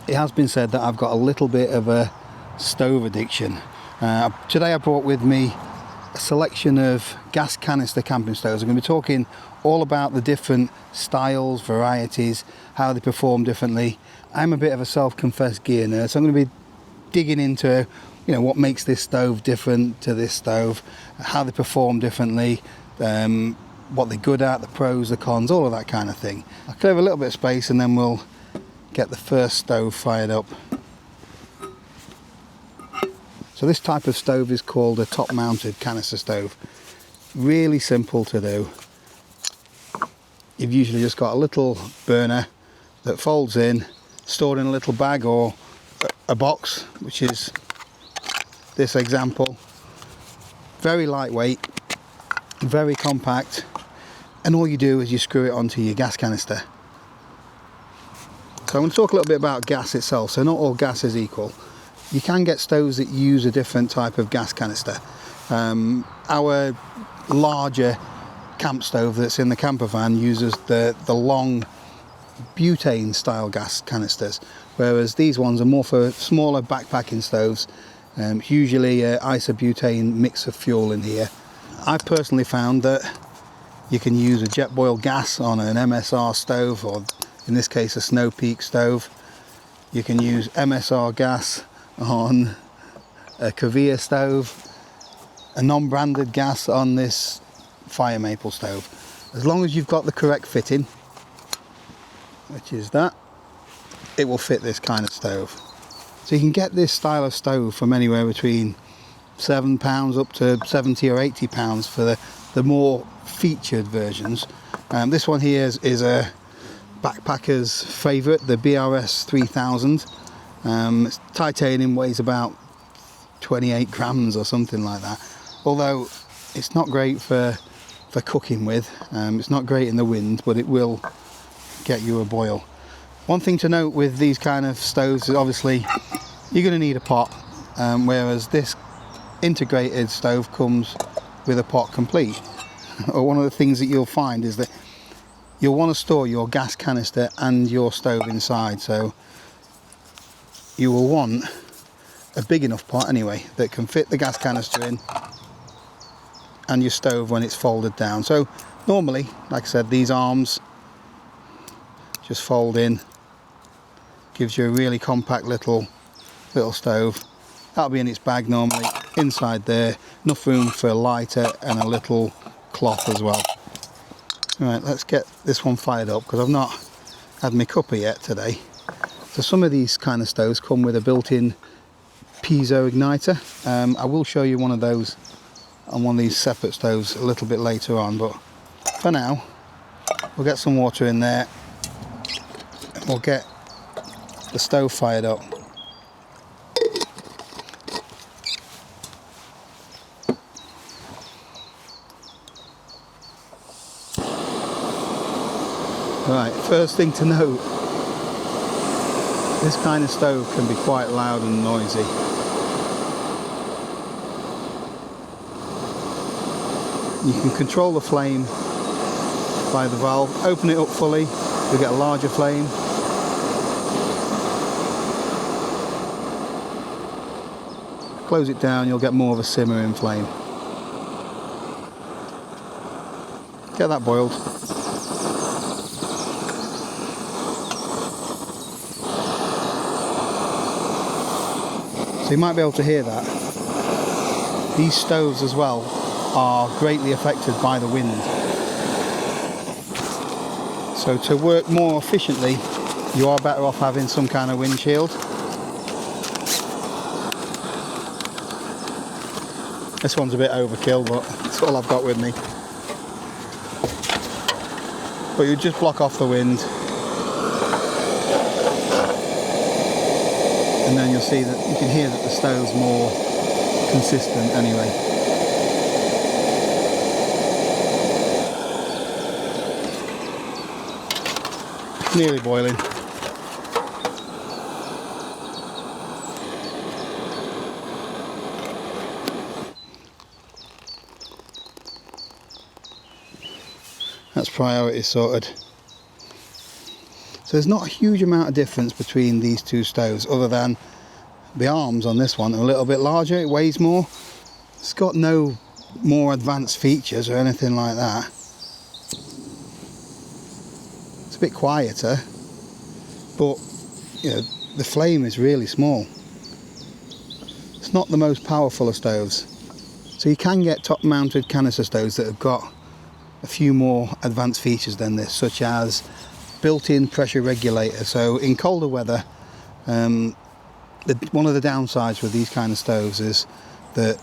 it has been said that I've got a little bit of a stove addiction. Today I brought with me a selection of gas canister camping stoves. I'm going to be talking all about the different styles, varieties, how they perform differently. I'm a bit of a self-confessed gear nerd, so I'm going to be digging into, you know, what makes this stove different to this stove, how they perform differently, what they're good at, the pros, the cons, all of that kind of thing. I'll clear a little bit of space and then we'll get the first stove fired up. So this type of stove is called a top mounted canister stove. Really simple to do. You've usually just got a little burner that folds in, stored in a little bag or a box, which is this example. Very lightweight, very compact, and all you do is you screw it onto your gas canister. So I'm going to talk a little bit about gas itself. So not all gas is equal. You can get stoves that use a different type of gas canister. Our larger camp stove that's in the camper van uses the long butane style gas canisters, whereas these ones are more for smaller backpacking stoves, usually isobutane mix of fuel in here. I've personally found that you can use a jet boil gas on an MSR stove, or in this case a Snow Peak stove. You can use MSR gas on a Kavir stove, a non-branded gas on this fire maple stove. As long as you've got the correct fitting, which is that, it will fit this kind of stove. So you can get this style of stove from anywhere between £7 up to £70 or £80 for the more featured versions. This one here is a backpacker's favourite, the BRS 3000. It's titanium, weighs about 28 grams or something like that. Although it's not great for cooking with. It's not great in the wind, but it will get you a boil. One thing to note with these kind of stoves is obviously you're going to need a pot, whereas this integrated stove comes with a pot complete. One of the things that you'll find is that you'll want to store your gas canister and your stove inside, so you will want a big enough pot anyway that can fit the gas canister in and your stove when it's folded down. So normally, like I said, these arms just fold in, gives you a really compact little stove. That'll be in its bag normally. Inside there, enough room for a lighter and a little cloth as well. Right, let's get this one fired up because I've not had my cuppa yet today. So some of these kind of stoves come with a built-in piezo igniter. I will show you one of those on one of these separate stoves a little bit later on, but for now we'll get some water in there and we'll get the stove fired up. Right, first thing to note, this kind of stove can be quite loud and noisy. You can control the flame by the valve. Open it up fully, you'll get a larger flame. Close it down, you'll get more of a simmering flame. Get that boiled. So you might be able to hear that. These stoves as well are greatly affected by the wind. So to work more efficiently, you are better off having some kind of windshield. This one's a bit overkill, but that's all I've got with me. But you just block off the wind. And then you'll see that you can hear that the stove's more consistent anyway. Nearly boiling. That's priority sorted. So there's not a huge amount of difference between these two stoves, other than the arms on this one are a little bit larger, it weighs more. It's got no more advanced features or anything like that. It's a bit quieter, but you know, the flame is really small. It's not the most powerful of stoves. So you can get top mounted canister stoves that have got a few more advanced features than this, such as built-in pressure regulator. So in colder weather, one of the downsides with these kind of stoves is that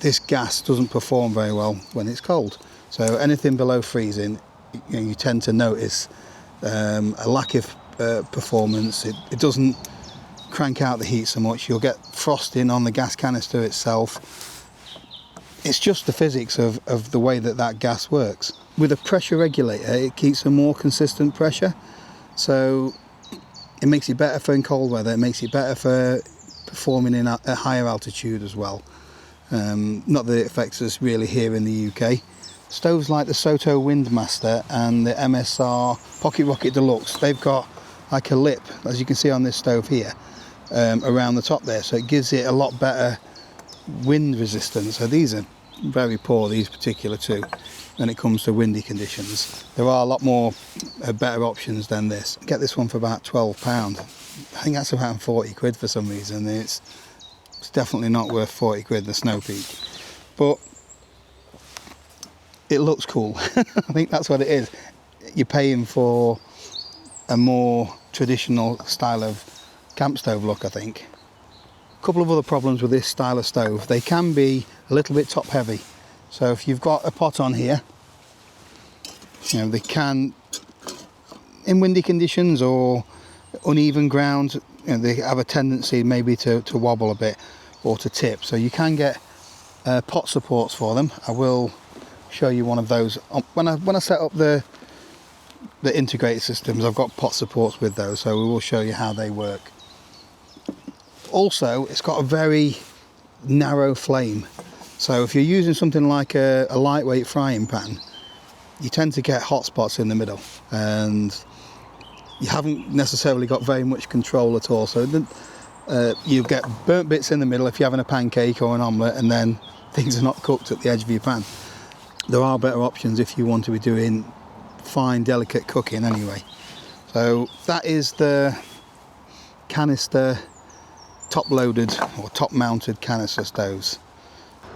this gas doesn't perform very well when it's cold. So anything below freezing, you tend to notice a lack of performance. It doesn't crank out the heat so much. You'll get frosting on the gas canister itself. It's just the physics of the way that gas works. With a pressure regulator, it keeps a more consistent pressure, so it makes it better for in cold weather. It makes it better for performing in a higher altitude as well. Not that it affects us really here in the UK. Stoves like the Soto Windmaster and the MSR Pocket Rocket Deluxe, they've got like a lip, as you can see on this stove here, around the top there, so it gives it a lot better wind resistance. So these are very poor, these particular two, when it comes to windy conditions. There are a lot more better options than this. Get this one for about £12. I think that's about 40 quid for some reason. It's definitely not worth 40 quid, the Snow Peak, but it looks cool. I think that's what it is. You're paying for a more traditional style of camp stove look, I think. A couple of other problems with this style of stove: they can be a little bit top heavy. So if you've got a pot on here, they can, in windy conditions or uneven ground, they have a tendency maybe to wobble a bit or to tip. So you can get pot supports for them. I will show you one of those when I set up the integrated systems. I've got pot supports with those, so we will show you how they work. Also, it's got a very narrow flame, so if you're using something like a lightweight frying pan, you tend to get hot spots in the middle, and you haven't necessarily got very much control at all. So you get burnt bits in the middle if you're having a pancake or an omelette, and then things are not cooked at the edge of your pan. There are better options if you want to be doing fine, delicate cooking anyway. So that is the Canister top-loaded or top-mounted canister stoves.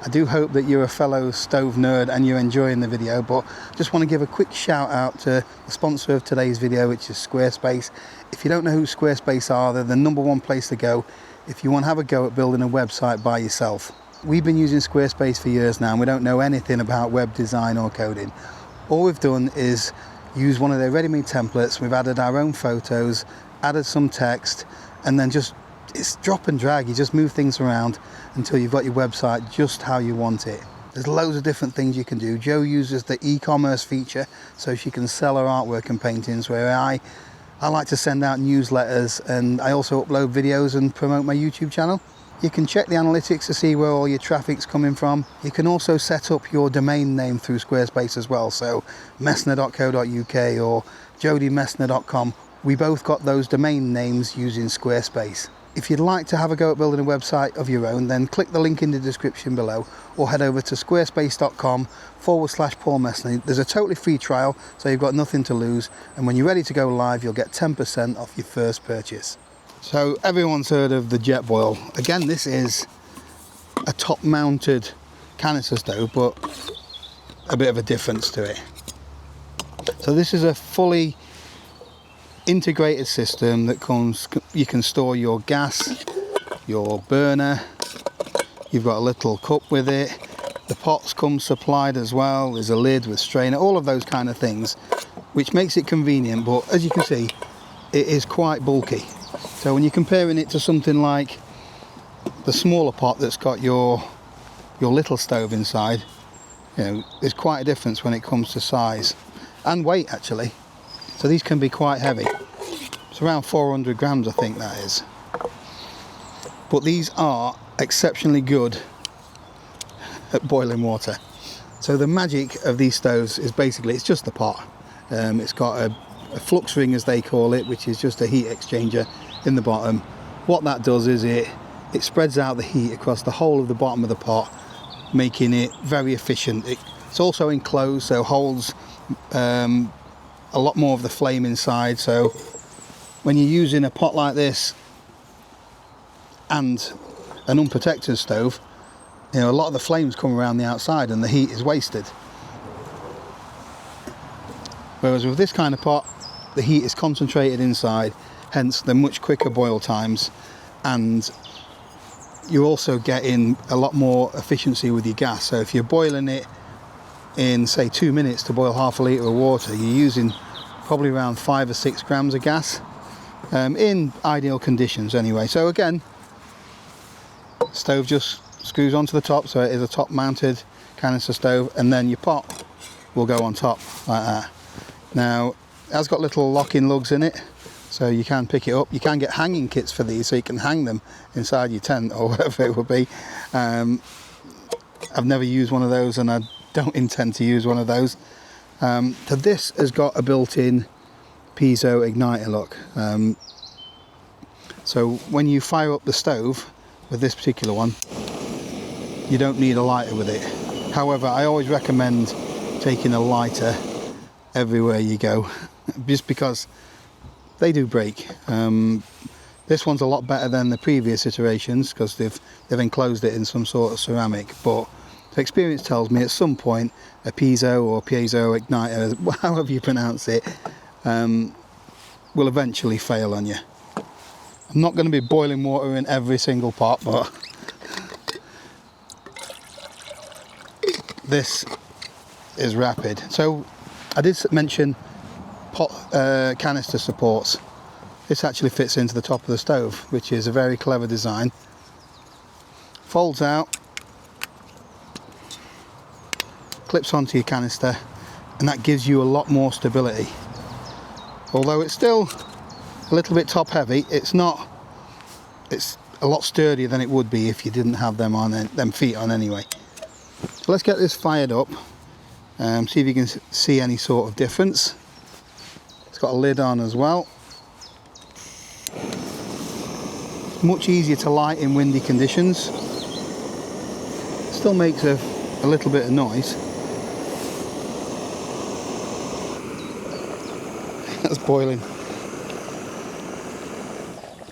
I do hope that you're a fellow stove nerd and you're enjoying the video, but just want to give a quick shout out to the sponsor of today's video, which is Squarespace. If you don't know who Squarespace are, they're the #1 place to go if you want to have a go at building a website by yourself. We've been using Squarespace for years now, and we don't know anything about web design or coding. All we've done is use one of their ready-made templates. We've added our own photos, added some text, and then it's drop and drag. You just move things around until you've got your website just how you want it. There's loads of different things you can do. Jo uses the e-commerce feature so she can sell her artwork and paintings, where I like to send out newsletters, and I also upload videos and promote my YouTube channel. You can check the analytics to see where all your traffic's coming from. You can also set up your domain name through Squarespace as well, so messner.co.uk or jodymessner.com. We both got those domain names using Squarespace. If you'd like to have a go at building a website of your own, then click the link in the description below, or head over to squarespace.com/Paul Messner. There's a totally free trial, so you've got nothing to lose, and when you're ready to go live, you'll get 10% off your first purchase. So everyone's heard of the Jetboil. Again, this is a top mounted canister stove, but a bit of a difference to it. So this is a fully integrated system that you can store your gas, your burner, you've got a little cup with it, the pots come supplied as well, there's a lid with strainer, all of those kind of things, which makes it convenient, but as you can see, it is quite bulky. So when you're comparing it to something like the smaller pot that's got your little stove inside, there's quite a difference when it comes to size and weight actually. So these can be quite heavy. It's around 400 grams, I think that is. But these are exceptionally good at boiling water. So the magic of these stoves is basically, it's just the pot. It's got a flux ring as they call it, which is just a heat exchanger in the bottom. What that does is it spreads out the heat across the whole of the bottom of the pot, making it very efficient. It's also enclosed, so holds a lot more of the flame inside. So when you're using a pot like this and an unprotected stove, you know, a lot of the flames come around the outside and the heat is wasted. Whereas with this kind of pot, the heat is concentrated inside, hence the much quicker boil times, and you're also getting a lot more efficiency with your gas. So if you're boiling it in, say, 2 minutes to boil half a litre of water, you're using probably around 5 or 6 grams of gas, in ideal conditions anyway. So again, stove just screws onto the top, so it is a top mounted canister stove, and then your pot will go on top like that. Now, it has got little locking lugs in it, so you can pick it up. You can get hanging kits for these, so you can hang them inside your tent or whatever it would be. I've never used one of those, and I don't intend to use one of those. So this has got a built-in piezo igniter lock. So when you fire up the stove with this particular one, you don't need a lighter with it. However, I always recommend taking a lighter everywhere you go, just because they do break. This one's a lot better than the previous iterations because they've enclosed it in some sort of ceramic, but experience tells me at some point a piezo or piezo igniter, however you pronounce it, will eventually fail on you. I'm not going to be boiling water in every single pot, but this is rapid. So I did mention pot canister supports. This actually fits into the top of the stove, which is a very clever design. Folds out, clips onto your canister, and that gives you a lot more stability. Although it's still a little bit top heavy, it's a lot sturdier than it would be if you didn't have them feet on anyway. So let's get this fired up, see if you can see any sort of difference. It's got a lid on as well. Much easier to light in windy conditions. Still makes a little bit of noise. That's boiling.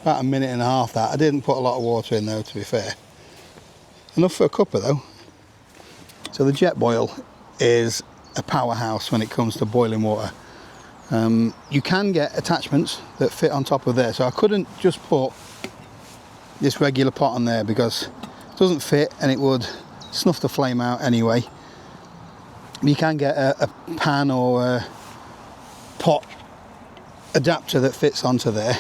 About 1.5 minutes that. I didn't put a lot of water in though, to be fair. Enough for a cuppa though. So the jet boil is a powerhouse when it comes to boiling water. You can get attachments that fit on top of there, so I couldn't just put this regular pot on there because it doesn't fit and it would snuff the flame out anyway. You can get a pan or a pot adapter that fits onto there.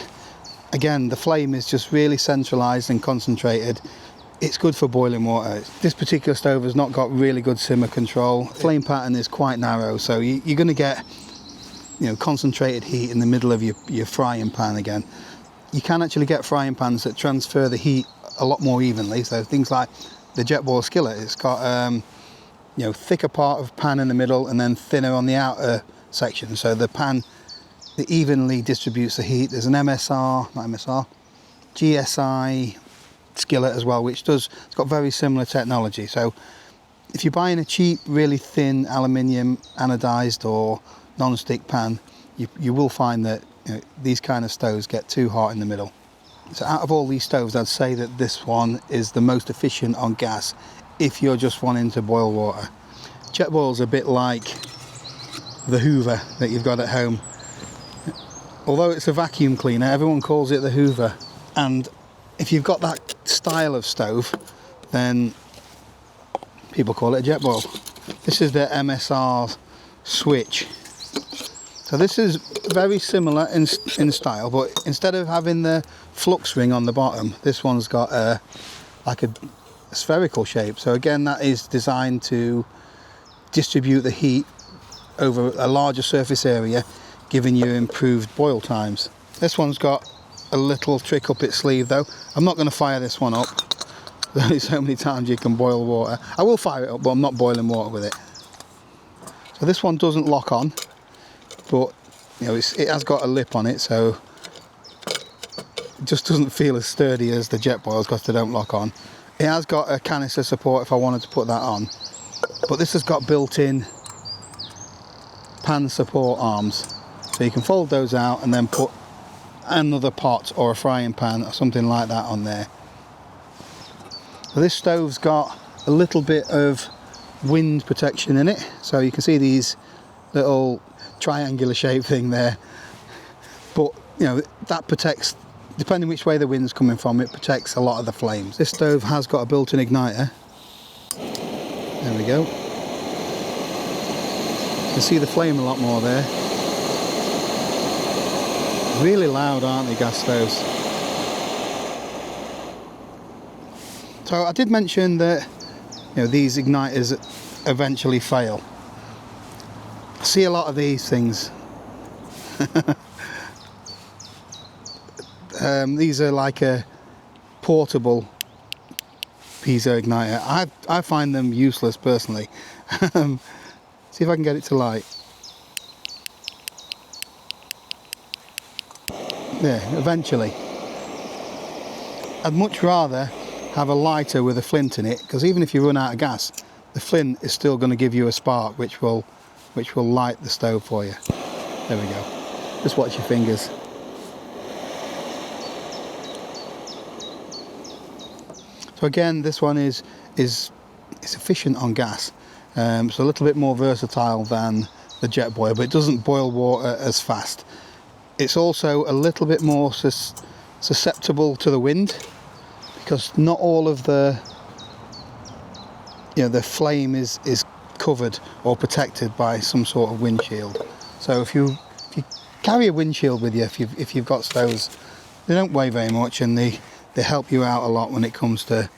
Again, the flame is just really centralized and concentrated. It's good for boiling water. This particular stove has not got really good simmer control. Flame pattern is quite narrow, so you're going to get, you know, concentrated heat in the middle of your frying pan again. You can actually get frying pans that transfer the heat a lot more evenly. So things like the jet boil skillet, it's got you know, thicker part of pan in the middle and then thinner on the outer section. So the pan that evenly distributes the heat. There's an GSI skillet as well, which it's got very similar technology. So if you're buying a cheap, really thin aluminium anodized or non-stick pan, you will find that, you know, these kind of stoves get too hot in the middle. So out of all these stoves, I'd say that this one is the most efficient on gas if you're just wanting to boil water. Jet boil's a bit like the Hoover that you've got at home. Although it's a vacuum cleaner, everyone calls it the Hoover. And if you've got that style of stove, then people call it a jet boil. This is the MSR switch. So this is very similar in style, but instead of having the flux ring on the bottom, this one's got like a spherical shape. So again, that is designed to distribute the heat over a larger surface area, giving you improved boil times. This one's got a little trick up its sleeve though. I'm not going to fire this one up. There's only so many times you can boil water. I will fire it up, but I'm not boiling water with it. So this one doesn't lock on, but you know, it has got a lip on it, so it just doesn't feel as sturdy as the jet boils because they don't lock on. It has got a canister support if I wanted to put that on, but this has got built-in pan support arms, so you can fold those out and then put another pot or a frying pan or something like that on there. So this stove's got a little bit of wind protection in it, so you can see these little triangular shaped thing there, but you know, that protects, depending which way the wind's coming from, it protects a lot of the flames. This stove has got a built-in igniter. There we go. You can see the flame a lot more there. Really loud, aren't they, gas stoves? So I did mention that, you know, these igniters eventually fail. I see a lot of these things. These are like a portable piezo igniter. I find them useless personally. See if I can get it to light. Yeah, eventually. I'd much rather have a lighter with a flint in it, because even if you run out of gas, the flint is still going to give you a spark which will light the stove for you. There we go. Just watch your fingers. So again, this one is efficient on gas. It's a little bit more versatile than the jet boil, but it doesn't boil water as fast. It's also a little bit more susceptible to the wind, because not all of the, you know, the flame is covered or protected by some sort of windshield. So if you carry a windshield with you, if you've got stoves, they don't weigh very much, and they help you out a lot when it comes to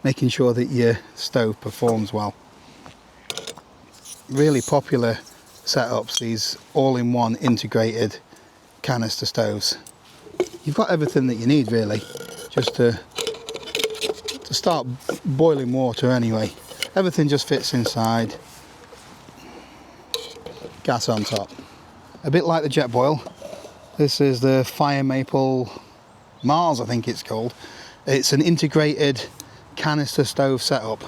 making sure that your stove performs well. Really popular setups, these all-in-one integrated canister stoves. You've got everything that you need really, just to start boiling water anyway. Everything just fits inside. Gas on top. A bit like the jet boil. This is the Fire Maple Mars, I think it's called. It's an integrated canister stove setup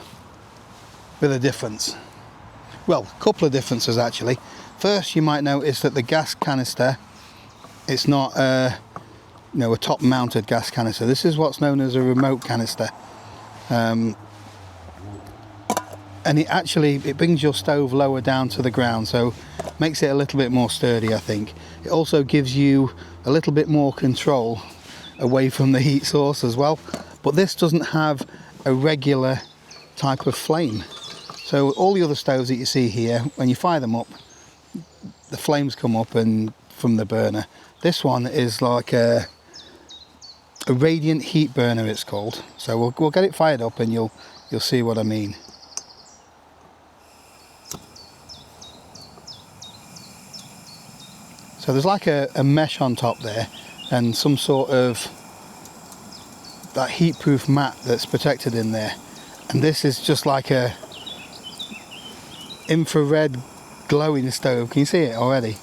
with a difference. Well, a couple of differences actually. First, you might notice that the gas canister, it's not a top mounted gas canister. This is what's known as a remote canister. And it brings your stove lower down to the ground, so makes it a little bit more sturdy, I think. It also gives you a little bit more control away from the heat source as well, but this doesn't have a regular type of flame. So all the other stoves that you see here, when you fire them up, the flames come up and from the burner. This one is like a radiant heat burner, it's called. So we'll get it fired up and you'll see what I mean. So there's like a mesh on top there, and some sort of that heat-proof mat that's protected in there. And this is just like a infrared glowing stove. Can you see it already?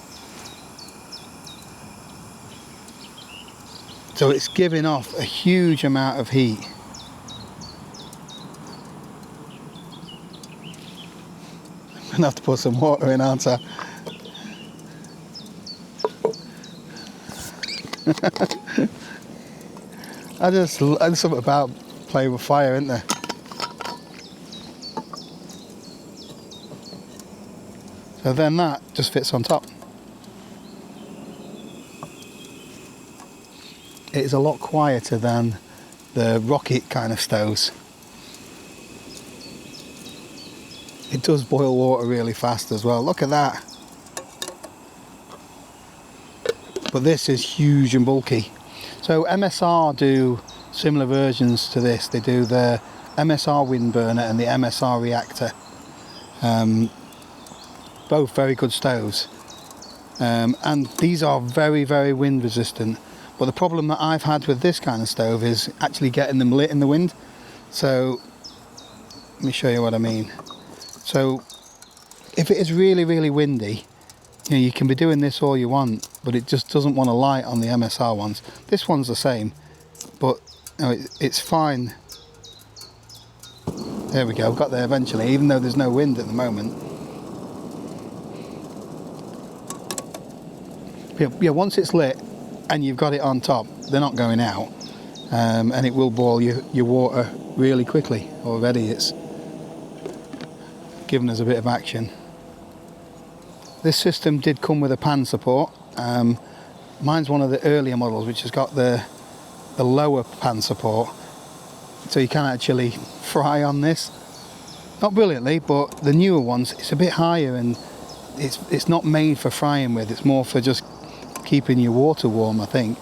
So it's giving off a huge amount of heat. I'm gonna have to put some water in, aren't I? There's something about playing with fire, isn't there? So then that just fits on top. It is a lot quieter than the rocket kind of stoves. It does boil water really fast as well. Look at that. But this is huge and bulky. So MSR do similar versions to this. They do the MSR Windburner and the MSR Reactor. Both very good stoves. And these are very, very wind resistant. But the problem that I've had with this kind of stove is actually getting them lit in the wind. So let me show you what I mean. So if it is really, really windy, you can be doing this all you want, but it just doesn't want to light on the MSR ones. This one's the same, but you know, it's fine. There we go, got there eventually, even though there's no wind at the moment. Yeah, once it's lit and you've got it on top, they're not going out, and it will boil your water really quickly. Already it's given us a bit of action. This system did come with a pan support. Mine's one of the earlier models which has got the lower pan support, so you can actually fry on this. Not brilliantly, but the newer ones, it's a bit higher, and it's not made for frying with, it's more for just keeping your water warm, I think.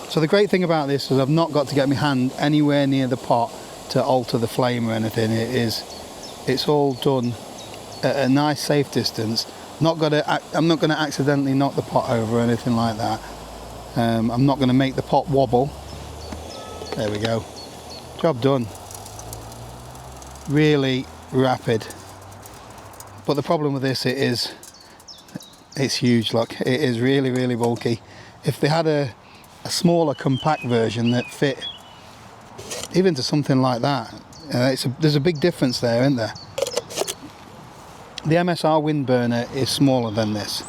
So the great thing about this is I've not got to get my hand anywhere near the pot to alter the flame or anything. It's all done at a nice safe distance. I'm not going to accidentally knock the pot over or anything like that. I'm not going to make the pot wobble. There we go. Job done. Really rapid. But the problem with this, it's huge, look. It is really, really bulky. If they had a smaller compact version that fit even to something like that, there's a big difference there, isn't there? The MSR Windburner is smaller than this.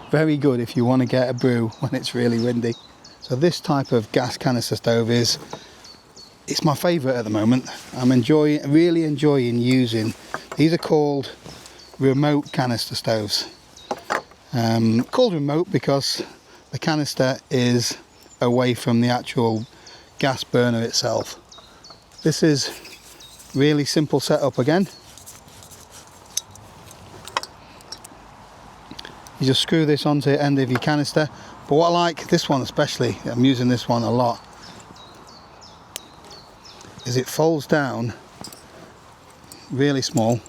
Very good if you want to get a brew when it's really windy. So this type of gas canister stove it's my favourite at the moment. I'm really enjoying using. These are called remote canister stoves. Called remote because the canister is away from the actual gas burner itself. This is really simple setup again. You just screw this onto the end of your canister. But what I like, this one especially, I'm using this one a lot, is it folds down really small,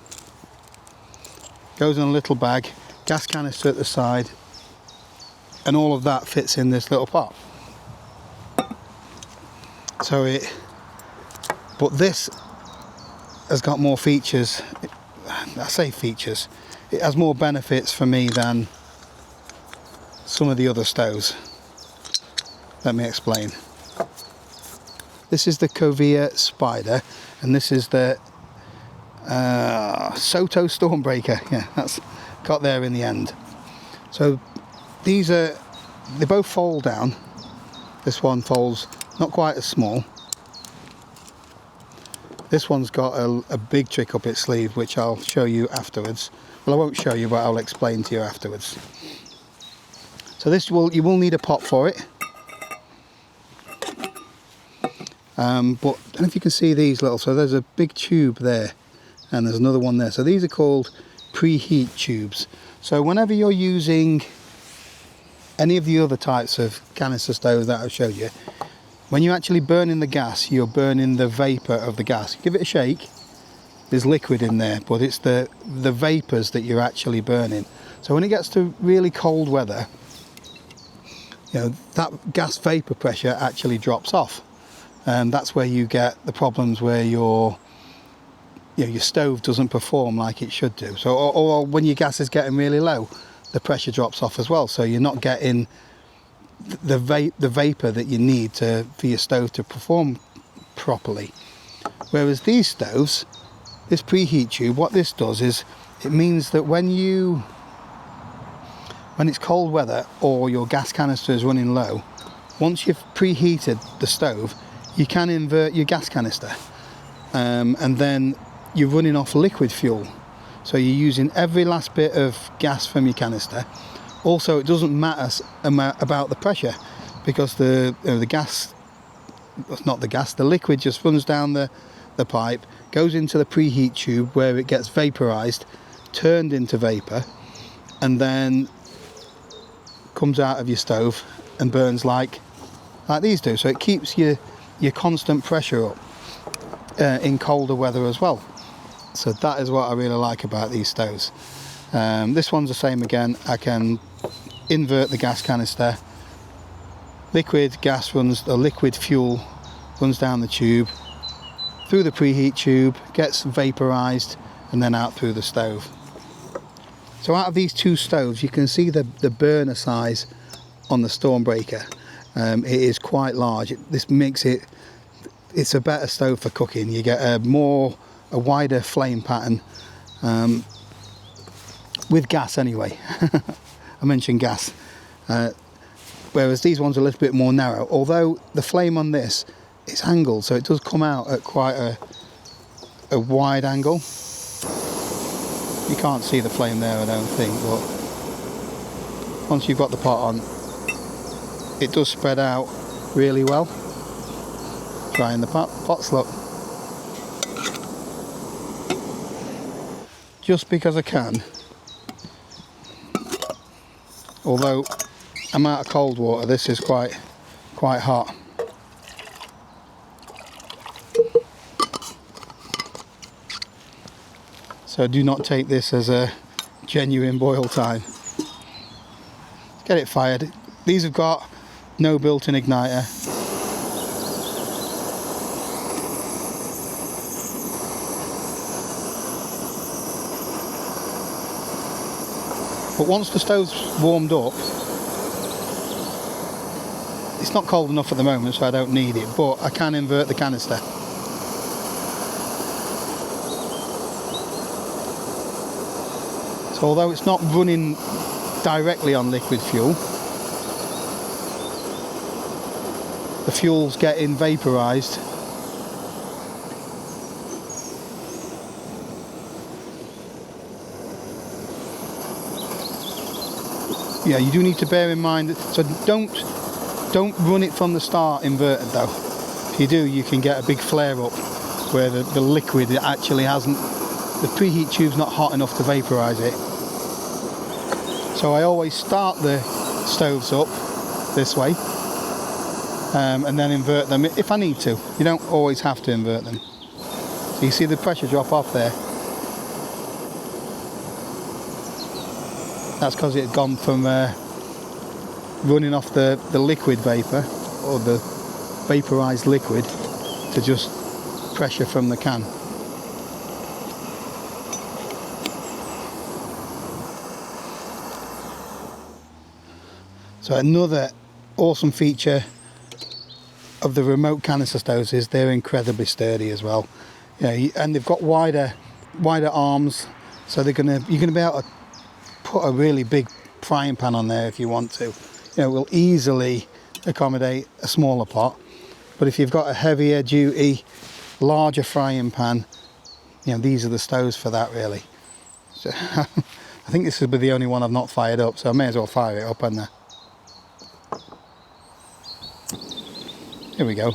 goes in a little bag, gas canister at the side, and all of that fits in this little pot. But this has got more features. I say features, it has more benefits for me than some of the other stoves. Let me explain. This is the Covia Spider, and this is the Soto Stormbreaker. Yeah, that's got there in the end. So they both fold down. This one folds not quite as small. This one's got a big trick up its sleeve, which I'll show you afterwards. Well, I won't show you, but I'll explain to you afterwards. So you will need a pot for it. But I don't know if you can see these little, so there's a big tube there and there's another one there. So these are called preheat tubes. So whenever you're using any of the other types of canister stoves that I've showed you, when you're actually burning the gas, you're burning the vapour of the gas. Give it a shake, there's liquid in there, but it's the vapours that you're actually burning. So when it gets to really cold weather, you know, that gas vapour pressure actually drops off. And that's where you get the problems where your stove doesn't perform like it should do. So, or when your gas is getting really low, the pressure drops off as well. So you're not getting the vapour that you need for your stove to perform properly. Whereas these stoves, this preheat tube, what this does is it means that when it's cold weather or your gas canister is running low, once you've preheated the stove, you can invert your gas canister, and then you're running off liquid fuel. So you're using every last bit of gas from your canister. Also, it doesn't matter about the pressure, because the liquid just runs down the pipe, goes into the preheat tube where it gets vaporized, turned into vapor, and then comes out of your stove and burns like these do. So it keeps your constant pressure up in colder weather as well. So that is what I really like about these stoves. This one's the same again. I can invert the gas canister, liquid fuel runs down the tube through the preheat tube, gets vaporized, and then out through the stove. So out of these two stoves, you can see the burner size on the Stormbreaker. It is quite large. This makes it's a better stove for cooking. You get a wider flame pattern with gas anyway. I mentioned gas. Whereas these ones are a little bit more narrow. Although the flame on this is angled, so it does come out at quite a wide angle. You can't see the flame there, I don't think, but once you've got the pot on, it does spread out really well. Trying the pots, look. Just because I can. Although I'm out of cold water, this is quite hot. So do not take this as a genuine boil time. Let's get it fired. These have got no built-in igniter. But once the stove's warmed up, it's not cold enough at the moment, so I don't need it, but I can invert the canister. So although it's not running directly on liquid fuel, the fuel's getting vaporised. Yeah, you do need to bear in mind that, so don't run it from the start inverted though. If you do, you can get a big flare up where the liquid actually hasn't, the preheat tube's not hot enough to vaporise it. So I always start the stoves up this way and then invert them if I need to. You don't always have to invert them. So you see the pressure drop off there. That's because it had gone from running off the liquid vapour, or the vaporised liquid, to just pressure from the can. So another awesome feature of the remote canister stoves is they're incredibly sturdy as well. And they've got wider arms, so you're gonna be able to put a really big frying pan on there if you want to. It will easily accommodate a smaller pot, but if you've got a heavier duty, larger frying pan, these are the stoves for that really. So I think this will be the only one I've not fired up, so I may as well fire it up, hadn't I? Here we go.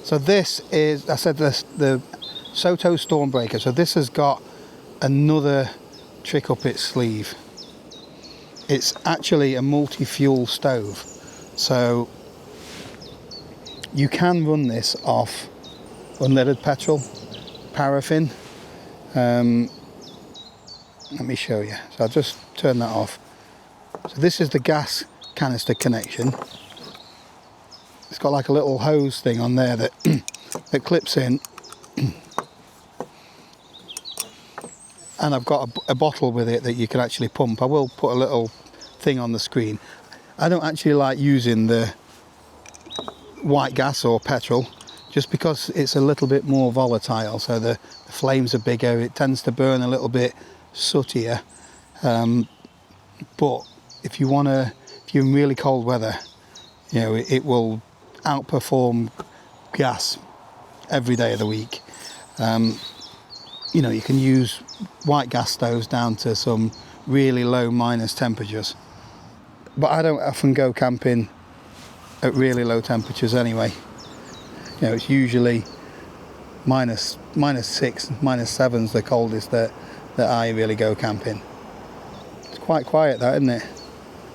So this is, I said this, the Soto Stormbreaker. So this has got another trick up its sleeve. It's actually a multi-fuel stove. So you can run this off unleaded petrol, paraffin. Let me show you. So I'll just turn that off. So this is the gas canister connection. It's got like a little hose thing on there that that clips in, and I've got a bottle with it that you can actually pump. I will put a little thing on the screen. I don't actually like using the white gas or petrol just because it's a little bit more volatile, so the flames are bigger, it tends to burn a little bit sootier, but if you're in really cold weather, it will outperform gas every day of the week. You can use white gas stoves down to some really low minus temperatures, but I don't often go camping at really low temperatures anyway. It's usually minus 6, minus 7's the coldest that I really go camping. It's quite quiet that, isn't it?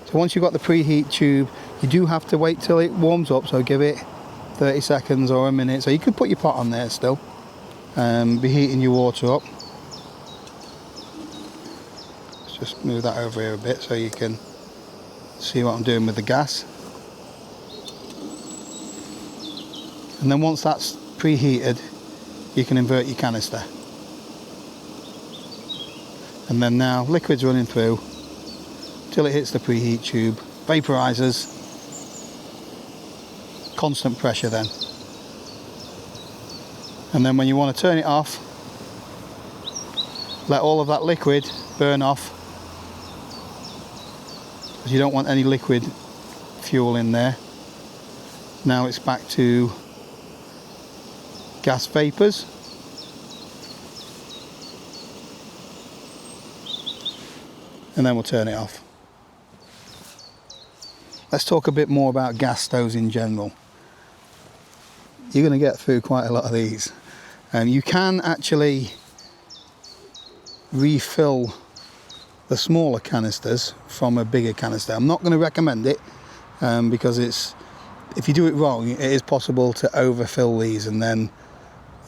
So once you've got the preheat tube, you do have to wait till it warms up, so give it 30 seconds or a minute. So you could put your pot on there still, be heating your water up. Let's just move that over here a bit so you can see what I'm doing with the gas. And then once that's preheated, you can invert your canister. And then now liquid's running through till it hits the preheat tube, vaporizes, constant pressure then. And then when you want to turn it off, let all of that liquid burn off, because you don't want any liquid fuel in there. Now it's back to gas vapors. And then we'll turn it off. Let's talk a bit more about gas stoves in general. You're going to get through quite a lot of these. You can actually refill the smaller canisters from a bigger canister. I'm not going to recommend it because if you do it wrong, it is possible to overfill these, and then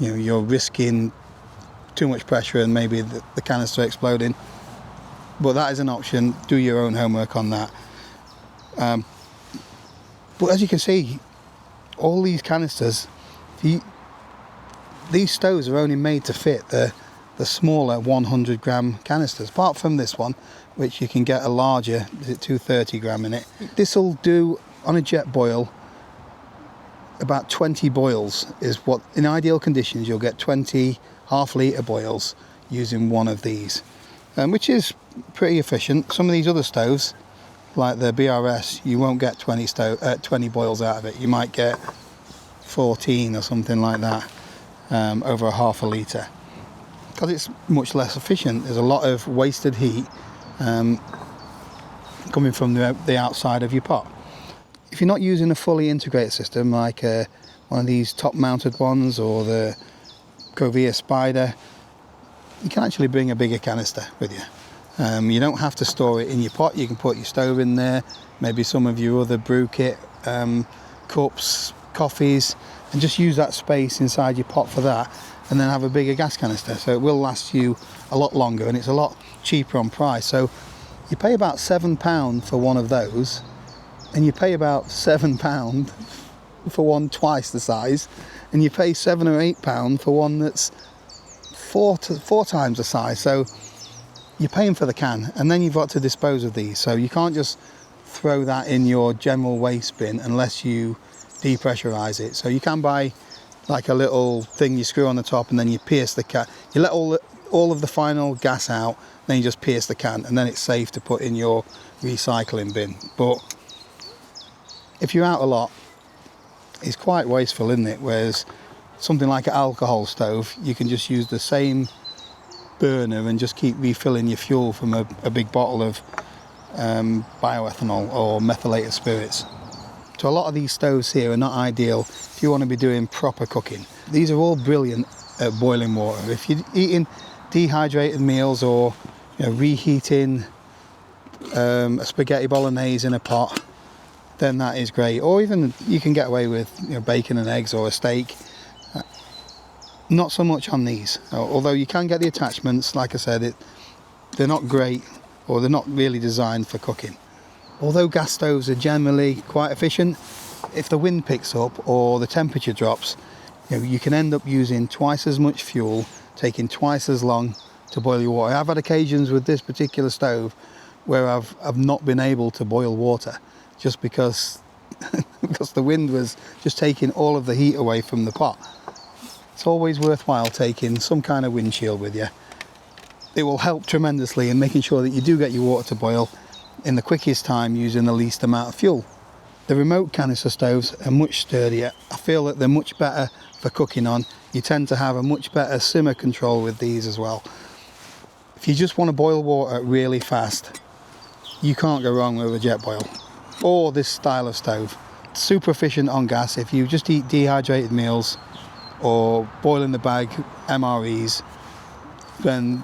you're risking too much pressure and maybe the canister exploding. But that is an option. Do your own homework on that. But as you can see, all these canisters, these stoves are only made to fit the smaller 100 gram canisters, apart from this one, which you can get a larger, 230 gram in it. This will do on a jet boil about 20 boils, is what, in ideal conditions, you'll get 20 half-litre boils using one of these, which is pretty efficient. Some of these other stoves, like the BRS, you won't get 20 boils out of it. You might get 14 or something like that over a half a litre, because it's much less efficient. There's a lot of wasted heat coming from the outside of your pot. If you're not using a fully integrated system like one of these top mounted ones or the Covia Spider, you can actually bring a bigger canister with you. You don't have to store it in your pot. You can put your stove in there, maybe some of your other brew kit, cups, coffees, and just use that space inside your pot for that, and then have a bigger gas canister. So it will last you a lot longer, and it's a lot cheaper on price. So you pay about £7 for one of those, and you pay about £7 for one twice the size, and you pay £7 or £8 for one that's four times the size. So you're paying for the can, and then you've got to dispose of these. So you can't just throw that in your general waste bin unless you depressurize it. So you can buy like a little thing you screw on the top, and then you pierce the can. You let all of the final gas out, then you just pierce the can, and then it's safe to put in your recycling bin. But if you're out a lot, it's quite wasteful, isn't it? Whereas something like an alcohol stove, you can just use the same burner and just keep refilling your fuel from a big bottle of bioethanol or methylated spirits. So a lot of these stoves here are not ideal if you want to be doing proper cooking. These are all brilliant at boiling water. If you're eating dehydrated meals or reheating a spaghetti bolognese in a pot, then that is great. Or even you can get away with bacon and eggs or a steak. Not so much on these, although you can get the attachments. Like I said, they're not great, or they're not really designed for cooking. Although gas stoves are generally quite efficient, if the wind picks up or the temperature drops, you can end up using twice as much fuel, taking twice as long to boil your water. I've had occasions with this particular stove where I've not been able to boil water just because the wind was just taking all of the heat away from the pot. It's always worthwhile taking some kind of windshield with you. It will help tremendously in making sure that you do get your water to boil in the quickest time using the least amount of fuel. The remote canister stoves are much sturdier. I feel that they're much better for cooking on. You tend to have a much better simmer control with these as well. If you just want to boil water really fast, you can't go wrong with a jet boil or this style of stove. It's super efficient on gas. If you just eat dehydrated meals or boil in the bag MREs, then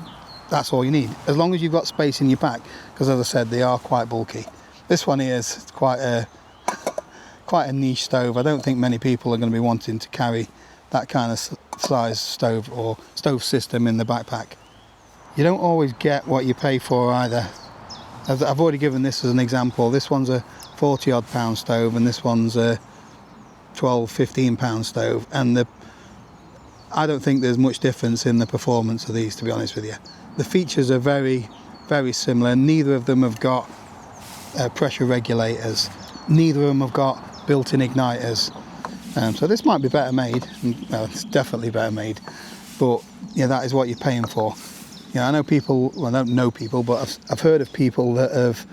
that's all you need, as long as you've got space in your pack, because as I said, they are quite bulky. This one is quite a niche stove. I don't think many people are going to be wanting to carry that kind of size stove or stove system in the backpack. You don't always get what you pay for either. As I've already given this as an example. This one's a 40 odd pound stove, and this one's a 12-15 pound stove, and I don't think there's much difference in the performance of these, to be honest with you. The features are very, very similar. Neither of them have got pressure regulators. Neither of them have got built-in igniters. So this might be better made. Well, it's definitely better made. But yeah, that is what you're paying for. You know, I know people, well, I don't know people, but I've heard of people that have,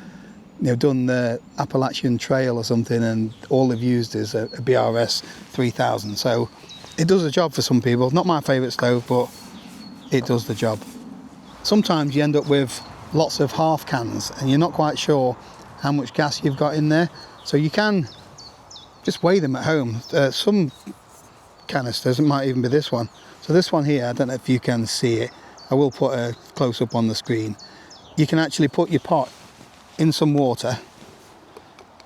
you know, done the Appalachian Trail or something, and all they've used is a BRS 3000. So it does the job for some people. Not my favourite stove, but it does the job. Sometimes you end up with lots of half cans and you're not quite sure how much gas you've got in there. So you can just weigh them at home. Some canisters, it might even be this one. So this one here, I don't know if you can see it. I will put a close-up on the screen. You can actually put your pot in some water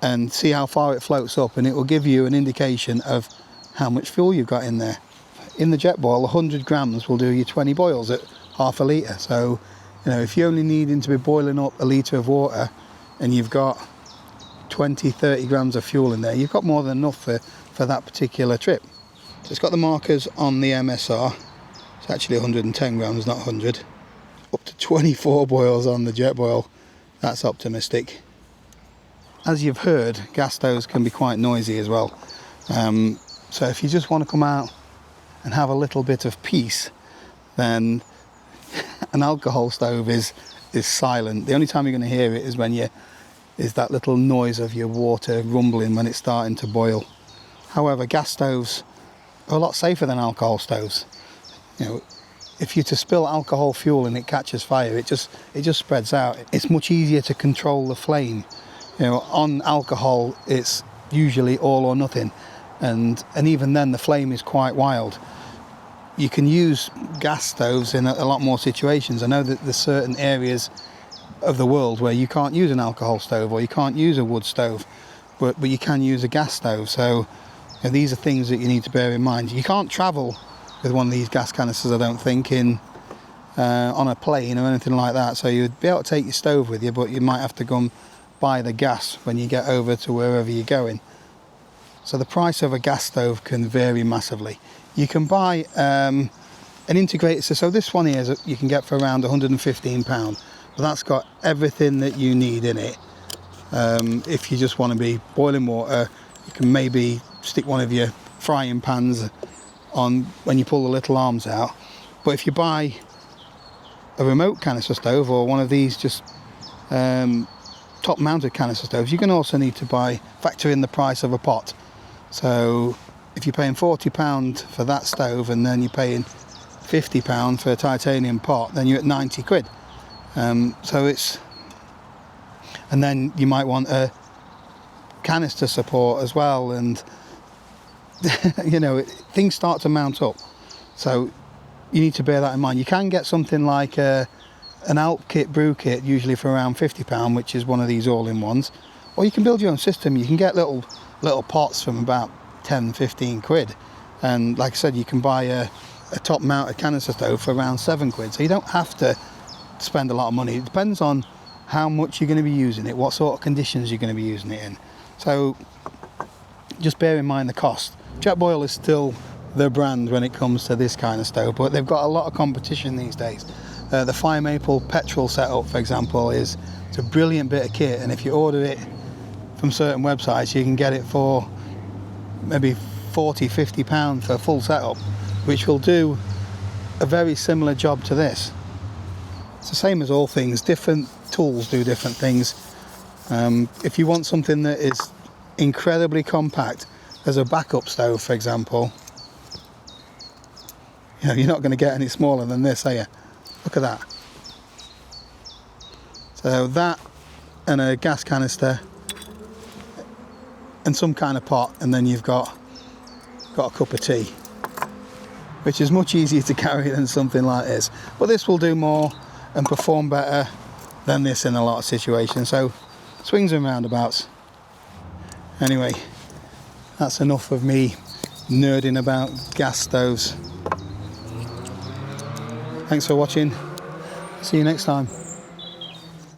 and see how far it floats up, and it will give you an indication of how much fuel you've got in there. In the jet boil, 100 grams will do you 20 boils at half a litre. So, you know, if you're only needing to be boiling up a litre of water and you've got 20-30 grams of fuel in there, you've got more than enough for that particular trip. So it's got the markers on the MSR. It's actually 110 grams, not 100. Up to 24 boils on the jet boil. That's optimistic. As you've heard, gas stoves can be quite noisy as well. So if you just want to come out and have a little bit of peace, then an alcohol stove is silent. The only time you're going to hear it is when is that little noise of your water rumbling when it's starting to boil. However, gas stoves are a lot safer than alcohol stoves. You know, if you're to spill alcohol fuel and it catches fire, it just spreads out. It's much easier to control the flame. You know, on alcohol, it's usually all or nothing, and even then the flame is quite wild. You can use gas stoves in a lot more situations. I know that there's certain areas of the world where you can't use an alcohol stove or you can't use a wood stove, but you can use a gas stove. So, you know, these are things that you need to bear in mind. You can't travel with one of these gas canisters, I don't think, on a plane or anything like that. So you'd be able to take your stove with you, but you might have to go and buy the gas when you get over to wherever you're going. So the price of a gas stove can vary massively. You can buy an integrated, so this one here you can get for around £115, but that's got everything that you need in it. If you just want to be boiling water, you can maybe stick one of your frying pans on when you pull the little arms out. But if you buy a remote canister stove or one of these just top mounted canister stoves, you can also need to factor in the price of a pot. So if you're paying £40 for that stove and then you're paying £50 for a titanium pot, then you're at 90 quid. So it's, and then you might want a canister support as well, and you know, things start to mount up. So you need to bear that in mind. You can get something like an Alp kit, brew kit, usually for around £50, which is one of these all-in-ones. Or you can build your own system. You can get little pots from about 10-15 quid. And like I said, you can buy a top-mounted canister stove for around 7 quid. So you don't have to spend a lot of money. It depends on how much you're going to be using it, what sort of conditions you're going to be using it in. So just bear in mind the cost. Jetboil is still the brand when it comes to this kind of stove, but they've got a lot of competition these days. The Fire Maple petrol setup, for example, it's a brilliant bit of kit, and if you order it from certain websites, you can get it for maybe £40-50 for a full setup, which will do a very similar job to this. It's the same as all things. Different tools do different things. If you want something that is incredibly compact, as a backup stove, for example, you know, you're not going to get any smaller than this, are you? Look at that. So that and a gas canister and some kind of pot, and then you've got a cup of tea, which is much easier to carry than something like this. But this will do more and perform better than this in a lot of situations. So swings and roundabouts. Anyway, that's enough of me nerding about gas stoves. Thanks for watching. See you next time.